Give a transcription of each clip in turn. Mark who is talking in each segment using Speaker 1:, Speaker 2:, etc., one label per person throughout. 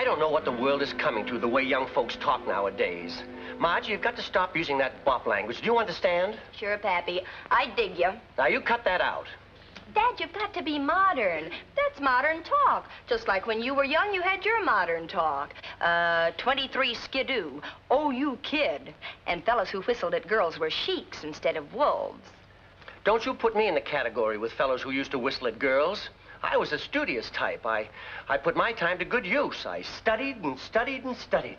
Speaker 1: I don't know what the world is coming to, the way young folks talk nowadays. Margie, you've got to stop using that bop language. Do you understand?
Speaker 2: Sure, Pappy. I dig you.
Speaker 1: Now, you cut that out.
Speaker 2: Dad, you've got to be modern. That's modern talk. Just like when you were young, you had your modern talk. 23 skidoo. Oh, you kid. And fellas who whistled at girls were sheiks instead of wolves.
Speaker 1: Don't you put me in the category with fellows who used to whistle at girls. I was a studious type. I put my time to good use. I studied and studied and studied.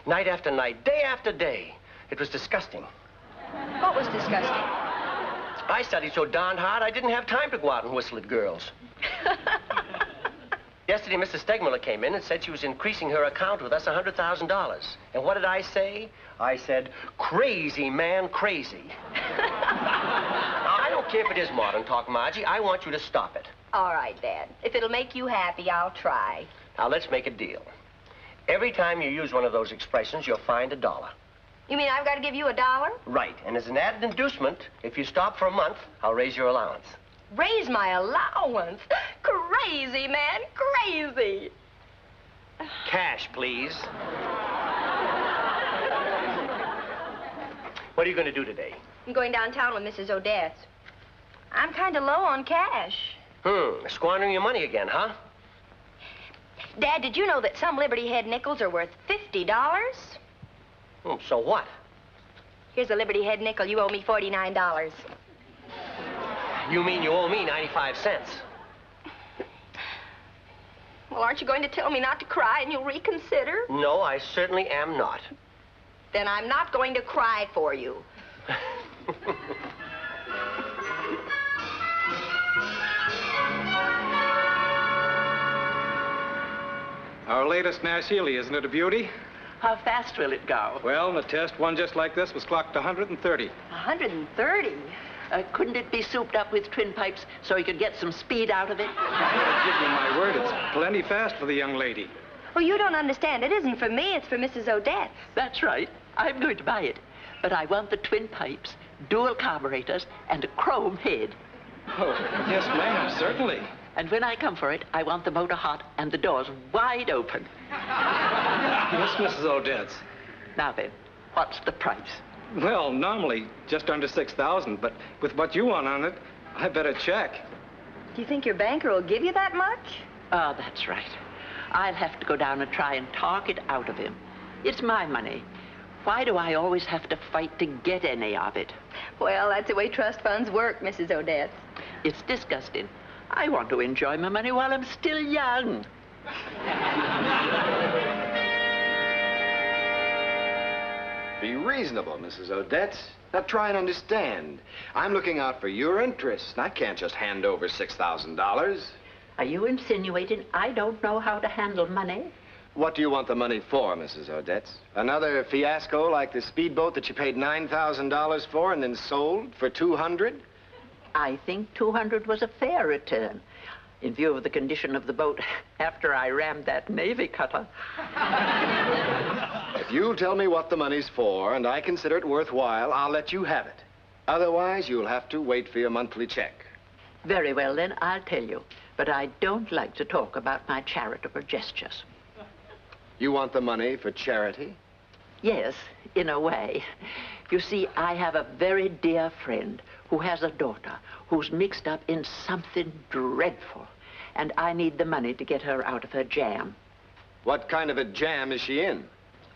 Speaker 1: Night after night, day after day. It was disgusting.
Speaker 2: What was disgusting?
Speaker 1: I studied so darn hard, I didn't have time to go out and whistle at girls. Yesterday, Mrs. Stegmiller came in and said she was increasing her account with us $100,000. And what did I say? I said, crazy, man, crazy. Now, I don't care if it is modern talk, Margie. I want you to stop it.
Speaker 2: All right, Dad. If it'll make you happy, I'll try.
Speaker 1: Now, let's make a deal. Every time you use one of those expressions, you'll find $1.
Speaker 2: You mean I've got to give you $1?
Speaker 1: Right. And as an added inducement, if you stop for a month, I'll raise your allowance.
Speaker 2: Raise my allowance? Crazy, man, crazy.
Speaker 1: Cash, please. What are you going to do today?
Speaker 2: I'm going downtown with Mrs. Odette's. I'm kind of low on cash.
Speaker 1: Squandering your money again, huh?
Speaker 2: Dad, did you know that some Liberty Head nickels are worth $50?
Speaker 1: So what?
Speaker 2: Here's a Liberty Head nickel. You owe me $49.
Speaker 1: You mean you owe me 95 cents?
Speaker 2: Well, aren't you going to tell me not to cry and you'll reconsider?
Speaker 1: No, I certainly am not.
Speaker 2: Then I'm not going to cry for you.
Speaker 3: Our latest Nash Healy, isn't it a beauty?
Speaker 4: How fast will it go?
Speaker 3: Well, in the test, one just like this was clocked 130.
Speaker 2: 130?
Speaker 4: Couldn't it be souped up with twin pipes so you could get some speed out of it?
Speaker 3: I'll give you my word, it's plenty fast for the young lady.
Speaker 2: Oh, you don't understand. It isn't for me. It's for Mrs. Odette.
Speaker 4: That's right. I'm going to buy it. But I want the twin pipes, dual carburetors, and a chrome head.
Speaker 3: Oh, yes, ma'am, certainly.
Speaker 4: And when I come for it, I want the motor hot and the doors wide open.
Speaker 3: Yes, Mrs. Odette's.
Speaker 4: Now then, what's the price?
Speaker 3: Well, normally just under $6,000, but with what you want on it, I bet a check.
Speaker 2: Do you think your banker will give you that much?
Speaker 4: Oh, that's right. I'll have to go down and try and talk it out of him. It's my money. Why do I always have to fight to get any of it?
Speaker 2: Well, that's the way trust funds work, Mrs. Odette.
Speaker 4: It's disgusting. I want to enjoy my money while I'm still young.
Speaker 5: Be reasonable, Mrs. Odette. Now try and understand. I'm looking out for your interests, and I can't just hand over $6,000.
Speaker 4: Are you insinuating I don't know how to handle money?
Speaker 5: What do you want the money for, Mrs. Odette? Another fiasco like the speedboat that you paid $9,000 for and then sold for $200?
Speaker 4: I think $200 was a fair return, in view of the condition of the boat after I rammed that Navy cutter.
Speaker 5: If you'll tell me what the money's for and I consider it worthwhile, I'll let you have it. Otherwise, you'll have to wait for your monthly check.
Speaker 4: Very well, then, I'll tell you. But I don't like to talk about my charitable gestures.
Speaker 5: You want the money for charity?
Speaker 4: Yes, in a way. You see, I have a very dear friend who has a daughter who's mixed up in something dreadful, and I need the money to get her out of her jam.
Speaker 5: What kind of a jam is she in?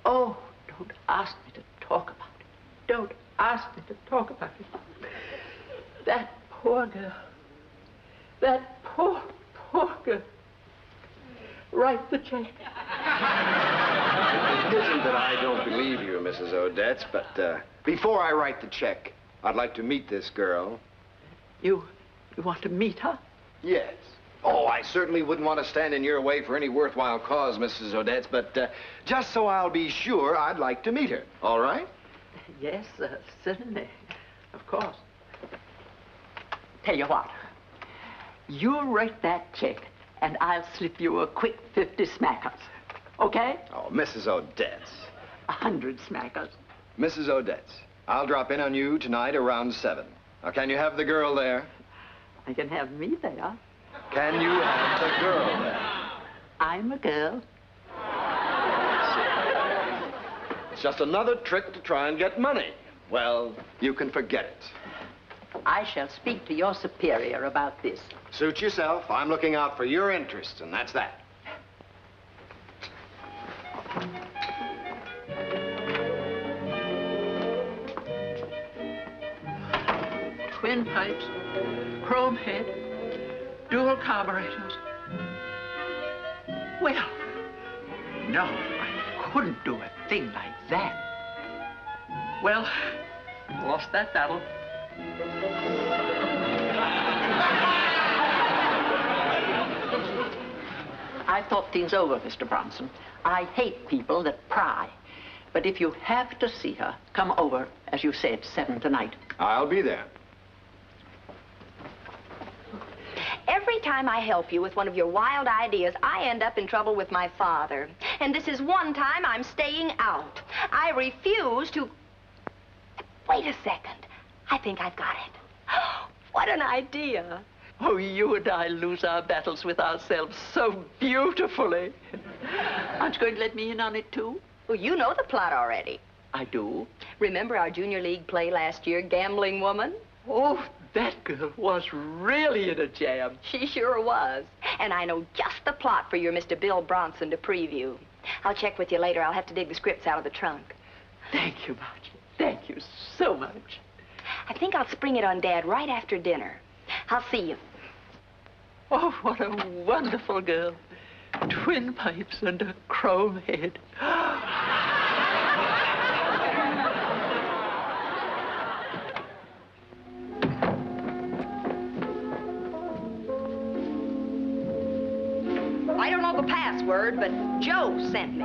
Speaker 4: Oh, don't ask me to talk about it. Don't ask me to talk about it. That poor girl. That poor girl. Write the check.
Speaker 5: It isn't that I don't believe you, Mrs. Odette, but before I write the check, I'd like to meet this girl.
Speaker 4: You want to meet her?
Speaker 5: Yes. Oh, I certainly wouldn't want to stand in your way for any worthwhile cause, Mrs. Odette, but just so I'll be sure, I'd like to meet her. All right?
Speaker 4: Yes, certainly. Of course. Tell you what. You write that check, and I'll slip you a quick 50 smackers. Okay?
Speaker 5: Oh, Mrs. Odette.
Speaker 4: 100 smackers.
Speaker 5: Mrs. Odette, I'll drop in on you tonight around 7. Now, can you have the girl there?
Speaker 4: I can have me there.
Speaker 5: Can you have the girl there?
Speaker 4: I'm a girl.
Speaker 5: It's just another trick to try and get money. Well, you can forget it.
Speaker 4: I shall speak to your superior about this.
Speaker 5: Suit yourself. I'm looking out for your interests, and that's that.
Speaker 4: Twin pipes, chrome head, dual carburetors. Well, no, I couldn't do a thing like that. Well, lost that battle. I thought things over, Mr. Bronson. I hate people that pry. But if you have to see her, come over, as you said, 7 tonight.
Speaker 5: I'll be there.
Speaker 2: Every time I help you with one of your wild ideas, I end up in trouble with my father. And this is one time I'm staying out. I refuse to... Wait a second. I think I've got it. What an idea.
Speaker 4: Oh, you and I lose our battles with ourselves so beautifully. Aren't you going to let me in on it, too?
Speaker 2: Well, you know the plot already.
Speaker 4: I do.
Speaker 2: Remember our junior league play last year, Gambling Woman?
Speaker 4: Oh, that girl was really in a jam.
Speaker 2: She sure was. And I know just the plot for your Mr. Bill Bronson to preview. I'll check with you later. I'll have to dig the scripts out of the trunk.
Speaker 4: Thank you, Margie. Thank you so much.
Speaker 2: I think I'll spring it on Dad right after dinner. I'll see you.
Speaker 4: Oh, what a wonderful girl. Twin pipes and a chrome head.
Speaker 2: I don't know the password, but Joe sent me.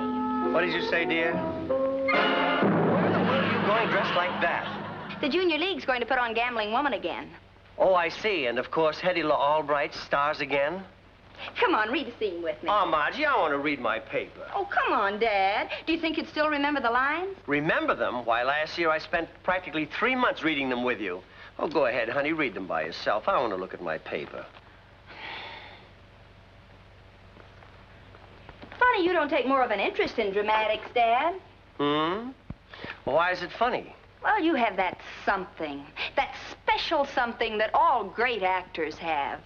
Speaker 1: What did you say, dear? Where in the world are you going dressed like that?
Speaker 2: The Junior League's going to put on Gambling Woman again.
Speaker 1: Oh, I see. And, of course, Hetty Albright stars again?
Speaker 2: Come on, read the scene with me.
Speaker 1: Oh, Margie, I want to read my paper.
Speaker 2: Oh, come on, Dad. Do you think you'd still remember the lines?
Speaker 1: Remember them? Why, last year I spent practically 3 months reading them with you. Oh, go ahead, honey. Read them by yourself. I want to look at my paper.
Speaker 2: Funny you don't take more of an interest in dramatics, Dad.
Speaker 1: Hmm? Well, why is it funny?
Speaker 2: Well, you have that something, that special something that all great actors have.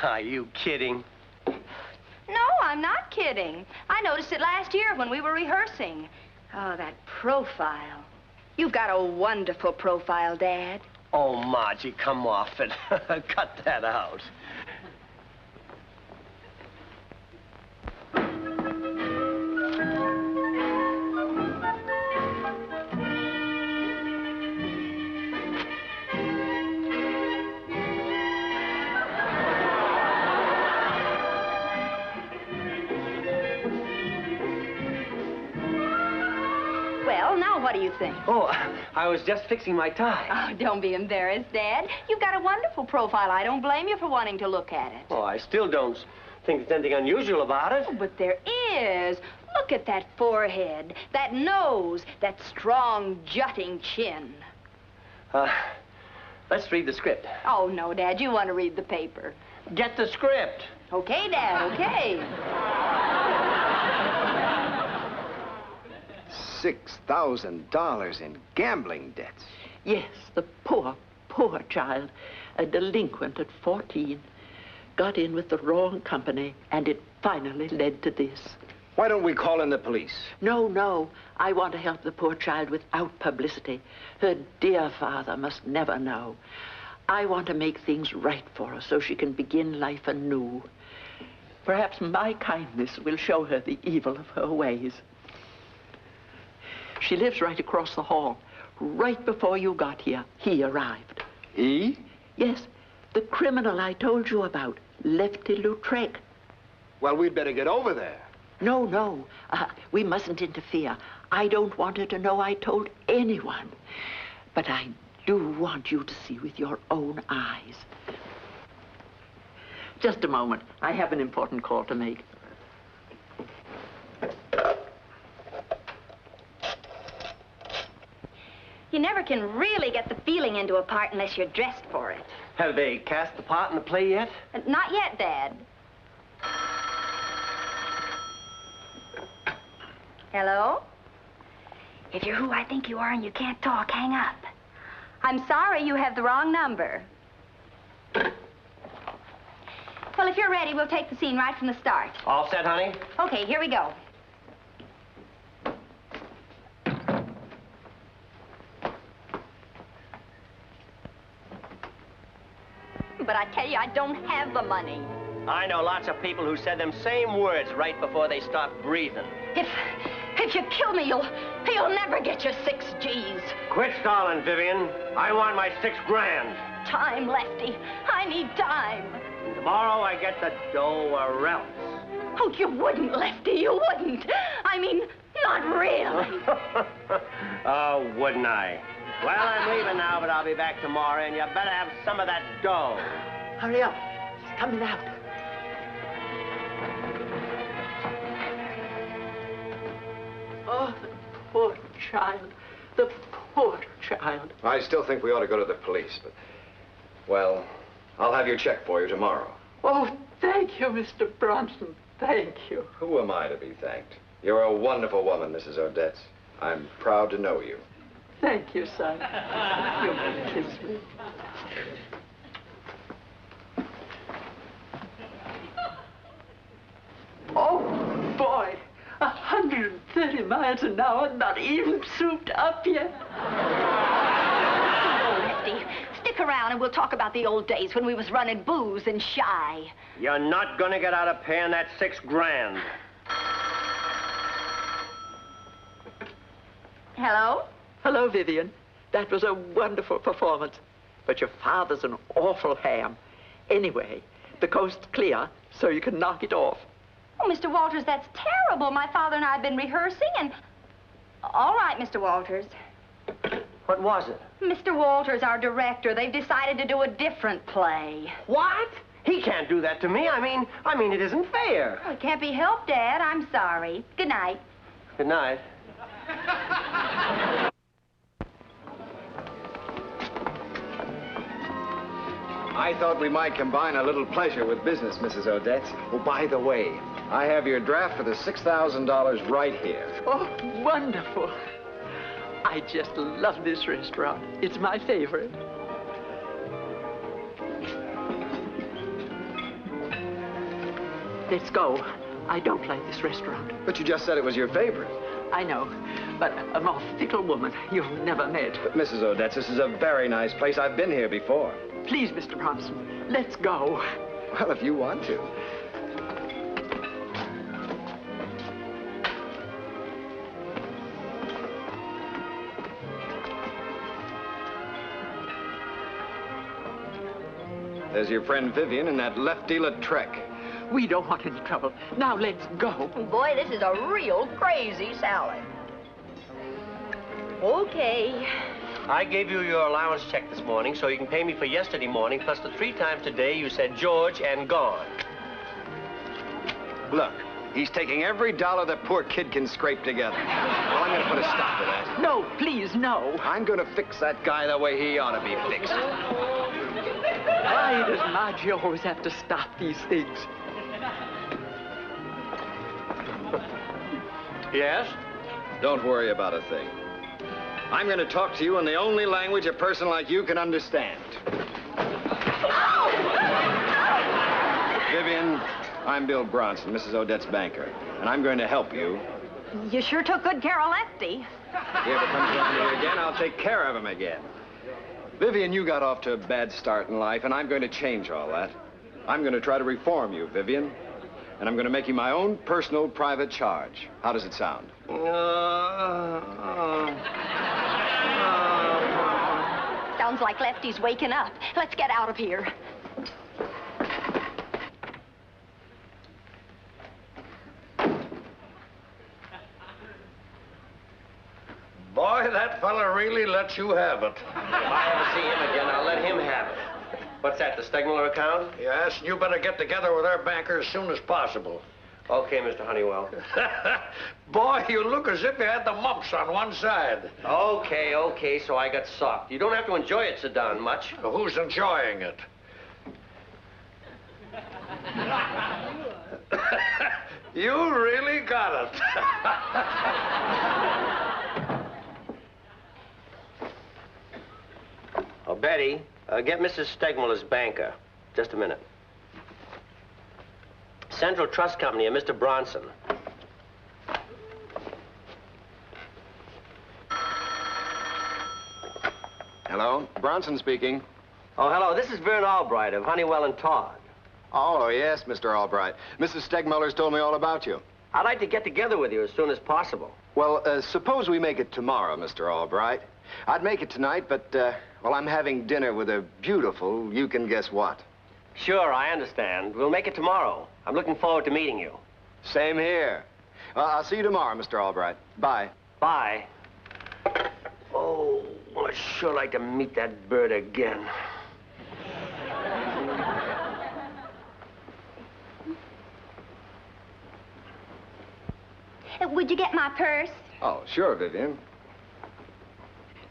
Speaker 1: Are you kidding?
Speaker 2: No, I'm not kidding. I noticed it last year when we were rehearsing. Oh, that profile. You've got a wonderful profile, Dad.
Speaker 1: Oh, Margie, come off it. Cut that out.
Speaker 2: What do you think?
Speaker 1: Oh, I was just fixing my tie.
Speaker 2: Oh, don't be embarrassed, Dad. You've got a wonderful profile. I don't blame you for wanting to look at it.
Speaker 1: Oh, I still don't think there's anything unusual about it.
Speaker 2: Oh, but there is. Look at that forehead, that nose, that strong, jutting chin.
Speaker 1: Let's read the script.
Speaker 2: Oh, no, Dad. You want to read the paper.
Speaker 1: Get the script.
Speaker 2: Okay, Dad, okay.
Speaker 5: $6,000 in gambling debts.
Speaker 4: Yes, the poor, poor child. A delinquent at 14. Got in with the wrong company, and it finally led to this.
Speaker 5: Why don't we call in the police?
Speaker 4: No, no. I want to help the poor child without publicity. Her dear father must never know. I want to make things right for her so she can begin life anew. Perhaps my kindness will show her the evil of her ways. She lives right across the hall. Right before you got here, he arrived.
Speaker 5: He?
Speaker 4: Yes, the criminal I told you about, Lefty Lautrec.
Speaker 5: Well, we'd better get over there.
Speaker 4: No, no. We mustn't interfere. I don't want her to know I told anyone. But I do want you to see with your own eyes. Just a moment. I have an important call to make.
Speaker 2: You never can really get the feeling into a part unless you're dressed for it.
Speaker 1: Have they cast the part in the play yet?
Speaker 2: Not yet, Dad. Hello? If you're who I think you are and you can't talk, hang up. I'm sorry, you have the wrong number. Well, if you're ready, we'll take the scene right from the start.
Speaker 1: All set, honey?
Speaker 2: Okay, here we go. But I tell you, I don't have the money.
Speaker 1: I know lots of people who said them same words right before they stopped breathing.
Speaker 2: If you kill me, you'll never get your 6 G's.
Speaker 1: Quit stalling, Vivian. I want my $6,000.
Speaker 2: Time, Lefty. I need time.
Speaker 1: Tomorrow I get the dough or else.
Speaker 2: Oh, you wouldn't, Lefty. You wouldn't. I mean, not really.
Speaker 1: Oh, wouldn't I? Well, I'm leaving now, but I'll be back tomorrow, and you better have some of that dough.
Speaker 4: Hurry up. He's coming out. Oh, the poor child. The poor child.
Speaker 5: I still think we ought to go to the police, but, well, I'll have your check for you tomorrow.
Speaker 4: Oh, thank you, Mr. Bronson. Thank you.
Speaker 5: Who am I to be thanked? You're a wonderful woman, Mrs. Odette. I'm proud to know you.
Speaker 4: Thank you, son. You may kiss me. Oh, boy. 130 miles an hour, not even souped up yet.
Speaker 2: Oh, Lefty, stick around and we'll talk about the old days when we was running booze and shy.
Speaker 1: You're not gonna get out of paying that $6,000.
Speaker 2: Hello?
Speaker 4: Hello, Vivian. That was a wonderful performance. But your father's an awful ham. Anyway, the coast's clear, so you can knock it off.
Speaker 2: Oh, Mr. Walters, that's terrible. My father and I have been rehearsing and... All right, Mr. Walters.
Speaker 1: What was it?
Speaker 2: Mr. Walters, our director, they've decided to do a different play.
Speaker 1: What? He can't do that to me. I mean, it isn't fair.
Speaker 2: Oh, it can't be helped, Dad. I'm sorry. Good night.
Speaker 1: Good night.
Speaker 5: I thought we might combine a little pleasure with business, Mrs. Odette. Oh, by the way, I have your draft for the $6,000 right here.
Speaker 4: Oh, wonderful. I just love this restaurant. It's my favorite. Let's go. I don't like this restaurant.
Speaker 5: But you just said it was your favorite.
Speaker 4: I know, but a more fickle woman you've never met.
Speaker 5: But, Mrs. Odette, this is a very nice place. I've been here before.
Speaker 4: Please, Mr. Bronson, let's go.
Speaker 5: Well, if you want to. There's your friend Vivian and that Lefty Lautrec.
Speaker 4: We don't want any trouble. Now let's go.
Speaker 2: Boy, this is a real crazy salad. Okay.
Speaker 1: I gave you your allowance check this morning, so you can pay me for yesterday morning, plus the 3 times today you said George and gone.
Speaker 5: Look, he's taking every dollar that poor kid can scrape together. Well, I'm going to put a stop to that.
Speaker 4: No, please, no.
Speaker 5: I'm going to fix that guy the way he ought to be fixed.
Speaker 4: Why does Margie always have to stop these things?
Speaker 1: Yes?
Speaker 5: Don't worry about a thing. I'm going to talk to you in the only language a person like you can understand. Vivian, I'm Bill Bronson, Mrs. Odette's banker, and I'm going to help you.
Speaker 2: You sure took good care of Lefty.
Speaker 5: If he ever comes around here again, I'll take care of him again. Vivian, you got off to a bad start in life, and I'm going to change all that. I'm going to try to reform you, Vivian. And I'm going to make you my own personal private charge. How does it sound?
Speaker 2: Sounds like Lefty's waking up. Let's get out of here.
Speaker 6: Boy, that fella really lets you have it.
Speaker 1: If I ever see him again, I'll let him have it. What's that, the Stegmiller account?
Speaker 6: Yes, and you better get together with our banker as soon as possible.
Speaker 1: Okay, Mr. Honeywell.
Speaker 6: Boy, you look as if you had the mumps on one side.
Speaker 1: Okay, so I got soft. You don't have to enjoy it so darn much.
Speaker 6: Well, who's enjoying it? You really got it.
Speaker 1: ready, get Mrs. Stegmuller's banker. Just a minute. Central Trust Company and Mr. Bronson.
Speaker 5: Hello, Bronson speaking.
Speaker 1: Oh, hello. This is Vern Albright of Honeywell and Todd.
Speaker 5: Oh, yes, Mr. Albright. Mrs. Stegmuller's told me all about you.
Speaker 1: I'd like to get together with you as soon as possible.
Speaker 5: Well, suppose we make it tomorrow, Mr. Albright. I'd make it tonight, but, well, I'm having dinner with a beautiful, you can guess what.
Speaker 1: Sure, I understand. We'll make it tomorrow. I'm looking forward to meeting you.
Speaker 5: Same here. I'll see you tomorrow, Mr. Albright. Bye.
Speaker 1: Bye. Oh, I'd sure like to meet that bird again.
Speaker 2: Would you get my purse?
Speaker 5: Oh, sure, Vivian.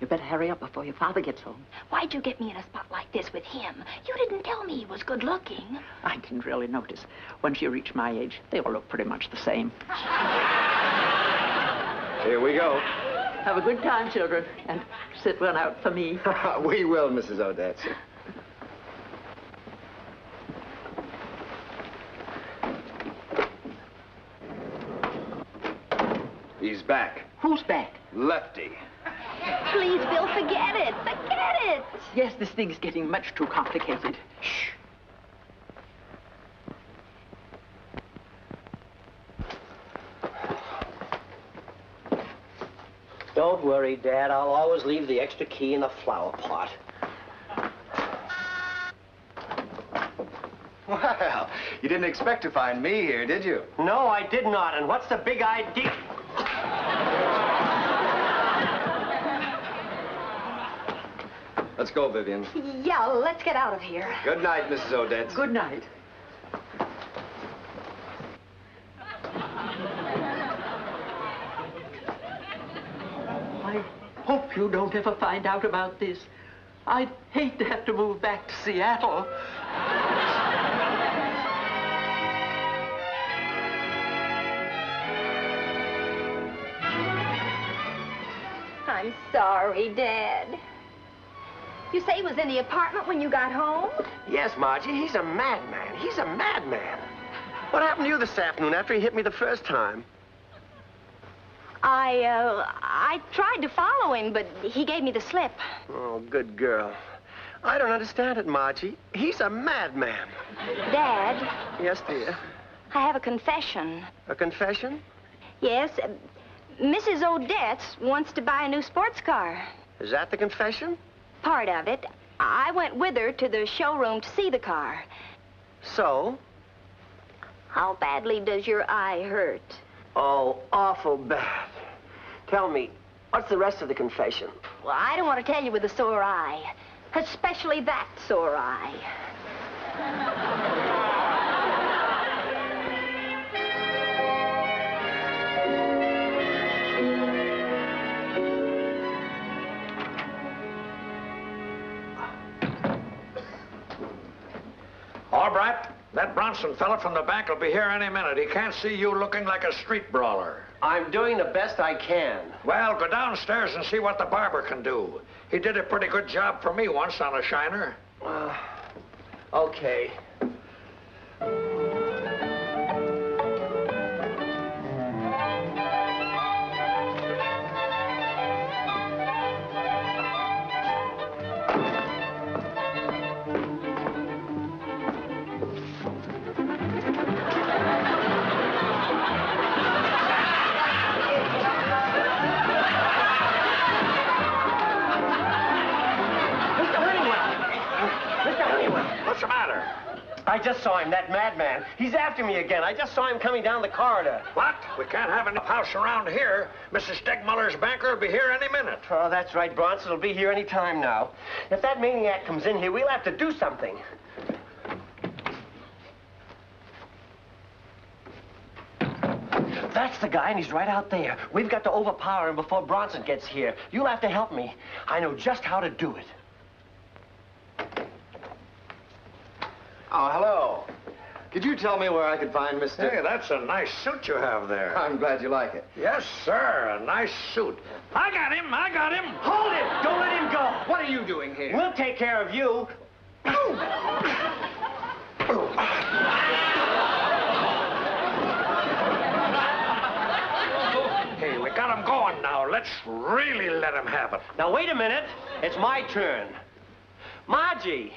Speaker 4: You better hurry up before your father gets home.
Speaker 2: Why'd you get me in a spot like this with him? You didn't tell me he was good looking.
Speaker 4: I didn't really notice. Once you reach my age, they all look pretty much the same.
Speaker 5: Here we go.
Speaker 4: Have a good time, children, and sit one out for me.
Speaker 5: We will, Mrs. Odette. He's back.
Speaker 4: Who's back?
Speaker 5: Lefty.
Speaker 2: Please, Bill, forget it. Forget it.
Speaker 4: Yes, this thing's getting much too complicated. Shh.
Speaker 1: Don't worry, Dad. I'll always leave the extra key in the flower pot.
Speaker 5: Well, you didn't expect to find me here, did you?
Speaker 1: No, I did not. And what's the big idea?
Speaker 5: Let's go, Vivian.
Speaker 2: Yeah, let's get out of here.
Speaker 5: Good night, Mrs. Odette.
Speaker 4: Good night. I hope you don't ever find out about this. I'd hate to have to move back to Seattle.
Speaker 2: I'm sorry, Dad. You say he was in the apartment when you got home?
Speaker 1: Yes, Margie, he's a madman. He's a madman. What happened to you this afternoon after he hit me the first time?
Speaker 2: I tried to follow him, but he gave me the slip.
Speaker 1: Oh, good girl. I don't understand it, Margie. He's a madman.
Speaker 2: Dad,
Speaker 1: Yes, dear.
Speaker 2: I have a confession.
Speaker 1: A confession?
Speaker 2: Yes, Mrs. Odette wants to buy a new sports car.
Speaker 1: Is that the confession?
Speaker 2: Part of it. I went with her to the showroom to see the car.
Speaker 1: So?
Speaker 2: How badly does your eye hurt?
Speaker 1: Oh, awful bad. Tell me, what's the rest of the confession?
Speaker 2: Well, I don't want to tell you with a sore eye. Especially that sore eye.
Speaker 6: Albright, that Bronson fella from the bank will be here any minute. He can't see you looking like a street brawler.
Speaker 1: I'm doing the best I can.
Speaker 6: Well, go downstairs and see what the barber can do. He did a pretty good job for me once on a shiner.
Speaker 1: Okay.
Speaker 6: What's the matter?
Speaker 1: I just saw him, that madman. He's after me again. I just saw him coming down the corridor.
Speaker 6: What? We can't have enough house around here. Mrs. Stegmuller's banker will be here any minute.
Speaker 1: Oh, that's right, Bronson will be here any time now. If that maniac comes in here, we'll have to do something. That's the guy, and he's right out there. We've got to overpower him before Bronson gets here. You'll have to help me. I know just how to do it.
Speaker 5: Oh, hello. Could you tell me where I could find Mr.
Speaker 6: Hey, that's a nice suit you have there.
Speaker 5: I'm glad you like it.
Speaker 6: Yes, sir, a nice suit. I got him.
Speaker 1: Hold it! Don't let him go!
Speaker 5: What are you doing here?
Speaker 1: We'll take care of you.
Speaker 6: Hey, we got him going now. Let's really let him have it.
Speaker 1: Now, wait a minute. It's my turn. Margie!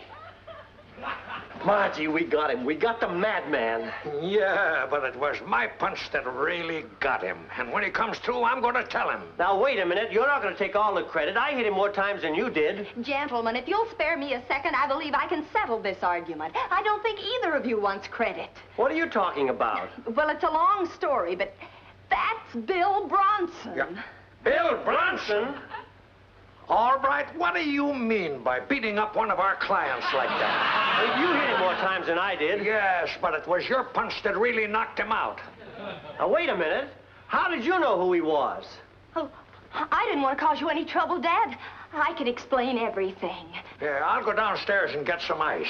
Speaker 1: Margie, we got him. We got the madman.
Speaker 6: Yeah, but it was my punch that really got him. And when he comes to, I'm going to tell him.
Speaker 1: Now, wait a minute. You're not going to take all the credit. I hit him more times than you did.
Speaker 2: Gentlemen, if you'll spare me a second, I believe I can settle this argument. I don't think either of you wants credit.
Speaker 1: What are you talking about?
Speaker 2: Well, it's a long story, but that's Bill Bronson.
Speaker 6: Yeah. Bill Bronson? All right, what do you mean by beating up one of our clients like that?
Speaker 1: You hit him more times than I did.
Speaker 6: Yes, but it was your punch that really knocked him out.
Speaker 1: Now, wait a minute. How did you know who he was?
Speaker 2: Oh, I didn't want to cause you any trouble, Dad. I can explain everything.
Speaker 6: Yeah, I'll go downstairs and get some ice.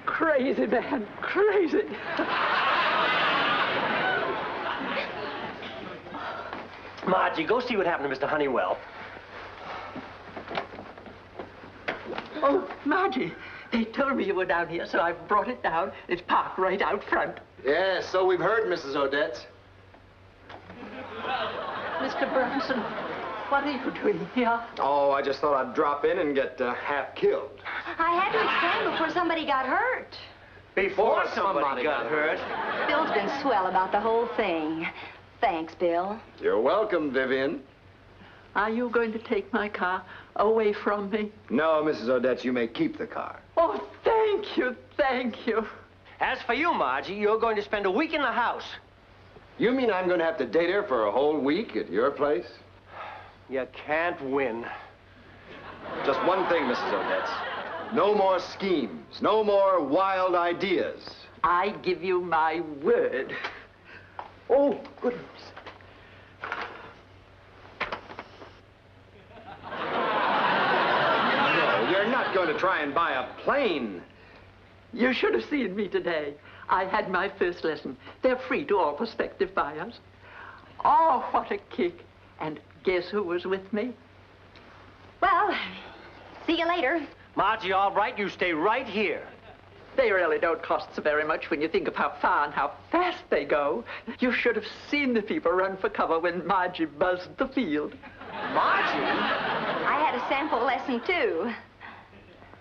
Speaker 4: Crazy, man. Crazy.
Speaker 1: Margie, go see what happened to Mr. Honeywell.
Speaker 4: Oh, Margie, they told me you were down here, so I brought it down. It's parked right out front.
Speaker 5: Yes, so we've heard, Mrs. Odette.
Speaker 4: Mr. Bronson, what are you doing here?
Speaker 5: Oh, I just thought I'd drop in and get half killed.
Speaker 2: I had to explain before somebody got hurt.
Speaker 1: Before somebody got hurt.
Speaker 2: Bill's been swell about the whole thing. Thanks, Bill.
Speaker 5: You're welcome, Vivian.
Speaker 4: Are you going to take my car away from me?
Speaker 5: No, Mrs. Odette, you may keep the car.
Speaker 4: Oh, thank you, thank you.
Speaker 1: As for you, Margie, you're going to spend a week in the house.
Speaker 5: You mean I'm going to have to date her for a whole week at your place?
Speaker 1: You can't win.
Speaker 5: Just one thing, Mrs. Odette. No more schemes. No more wild ideas.
Speaker 4: I give you my word. Oh, goodness.
Speaker 5: No, you're not going to try and buy a plane.
Speaker 4: You should have seen me today. I had my first lesson. They're free to all prospective buyers. Oh, what a kick. And guess who was with me?
Speaker 2: Well, see you later.
Speaker 1: Margie, all right, you stay right here.
Speaker 4: They really don't cost so very much when you think of how far and how fast they go. You should have seen the people run for cover when Margie buzzed the field.
Speaker 1: Margie?
Speaker 2: I had a sample lesson, too.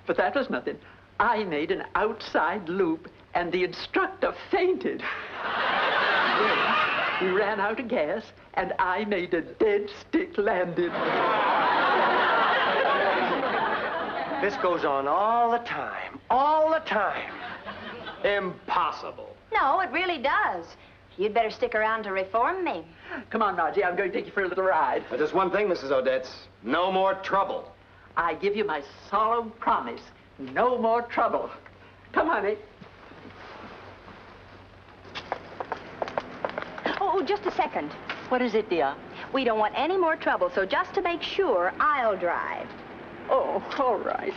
Speaker 4: But that was nothing. I made an outside loop, and the instructor fainted. Then we ran out of gas, and I made a dead stick landing.
Speaker 1: This goes on all the time. All the time.
Speaker 5: Impossible.
Speaker 2: No, it really does. You'd better stick around to reform me.
Speaker 4: Come on, Margie, I'm going to take you for a little ride.
Speaker 5: Just one thing, Mrs. Odette. No more trouble.
Speaker 4: I give you my solemn promise. No more trouble. Come, honey.
Speaker 2: Oh, just a second.
Speaker 4: What is it, dear?
Speaker 2: We don't want any more trouble, so just to make sure, I'll drive.
Speaker 4: Oh, all right.